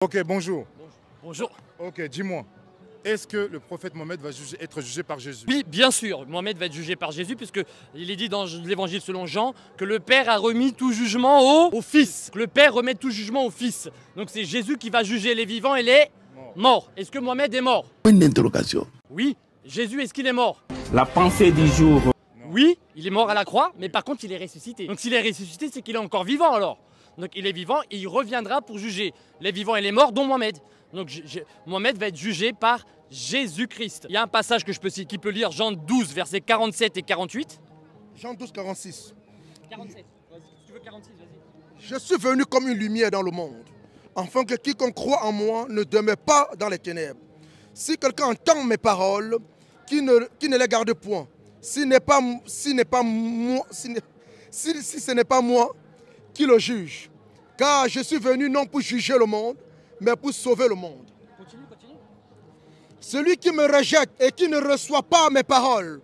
Ok, bonjour. Bonjour. Ok, dis-moi, est-ce que le prophète Mohammed va être jugé par Jésus? Oui, bien sûr, Mohamed va être jugé par Jésus, puisque il est dit dans l'évangile selon Jean que le Père a remis tout jugement au Fils. Que le Père remet tout jugement au Fils. Donc c'est Jésus qui va juger les vivants et les morts. Est-ce que Mohamed est mort? Une interrogation. Oui. Jésus, est-ce qu'il est mort? La pensée du jour. Oui, il est mort à la croix, mais par contre il est ressuscité. Donc s'il est ressuscité, c'est qu'il est encore vivant alors. Donc il est vivant et il reviendra pour juger les vivants et les morts, dont Mohamed. Donc Mohamed va être jugé par Jésus-Christ. Il y a un passage que je peux citer, qui peut lire Jean 12, versets 47 et 48. Jean 12, 46. 47, vas-y, si tu veux 46, vas-y. Je suis venu comme une lumière dans le monde, afin que quiconque croit en moi ne demeure pas dans les ténèbres. Si quelqu'un entend mes paroles, qui ne les garde point, si ce n'est pas moi qui le juge, car je suis venu non pour juger le monde, mais pour sauver le monde. Continue. Celui qui me rejette et qui ne reçoit pas mes paroles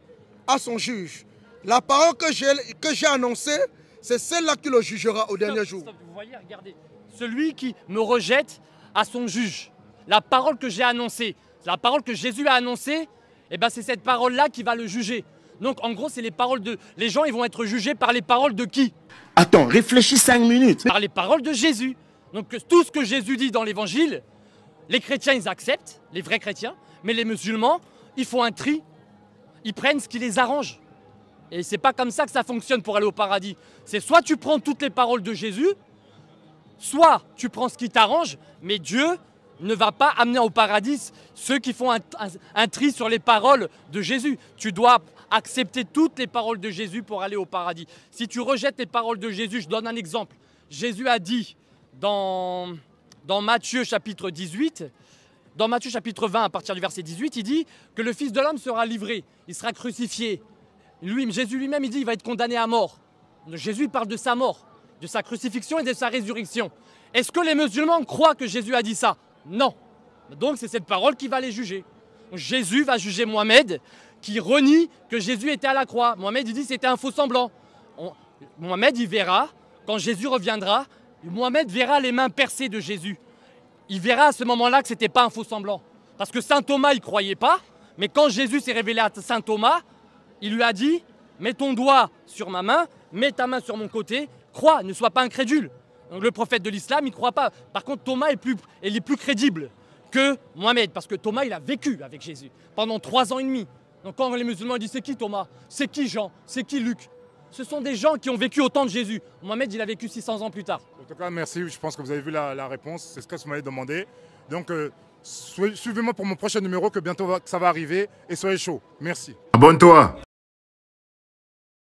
à son juge. La parole que j'ai annoncée, c'est celle-là qui le jugera au dernier jour. Stop, vous voyez, regardez. Celui qui me rejette à son juge. La parole que j'ai annoncée, la parole que Jésus a annoncée, eh ben c'est cette parole-là qui va le juger. Donc en gros, c'est les paroles de... Les gens, ils vont être jugés par les paroles de qui? Attends, réfléchis 5 minutes. Par les paroles de Jésus. Donc tout ce que Jésus dit dans l'évangile, les chrétiens, ils acceptent, les vrais chrétiens, mais les musulmans, ils font un tri. Ils prennent ce qui les arrange. Et c'est pas comme ça que ça fonctionne pour aller au paradis. C'est soit tu prends toutes les paroles de Jésus, soit tu prends ce qui t'arrange, mais Dieu ne va pas amener au paradis ceux qui font un tri sur les paroles de Jésus. Tu dois accepter toutes les paroles de Jésus pour aller au paradis. Si tu rejettes les paroles de Jésus, je donne un exemple. Jésus a dit dans Matthieu chapitre 18, dans Matthieu chapitre 20 à partir du verset 18, il dit que le Fils de l'homme sera livré, il sera crucifié. Jésus lui-même, il dit qu'il va être condamné à mort. Jésus il parle de sa mort, de sa crucifixion et de sa résurrection. Est-ce que les musulmans croient que Jésus a dit ça? Non. Donc c'est cette parole qui va les juger. Jésus va juger Mohamed qui renie que Jésus était à la croix. Mohamed il dit que c'était un faux semblant. Mohamed il verra, quand Jésus reviendra, Mohamed verra les mains percées de Jésus. Il verra à ce moment-là que ce n'était pas un faux semblant. Parce que saint Thomas, il ne croyait pas, mais quand Jésus s'est révélé à saint Thomas, il lui a dit « Mets ton doigt sur ma main, mets ta main sur mon côté, crois, ne sois pas incrédule ». Donc le prophète de l'islam, il ne croit pas. Par contre, Thomas est plus crédible que Mohamed, parce que Thomas, il a vécu avec Jésus pendant 3 ans et demi. Donc quand les musulmans disent « C'est qui Thomas? C'est qui Jean? C'est qui Luc ?» Ce sont des gens qui ont vécu au temps de Jésus. Mohamed, il a vécu 600 ans plus tard. En tout cas, merci. Je pense que vous avez vu la réponse. C'est ce que vous m'avez demandé. Donc, suivez-moi pour mon prochain numéro, que bientôt ça va arriver. Et soyez chaud. Merci. Abonne-toi.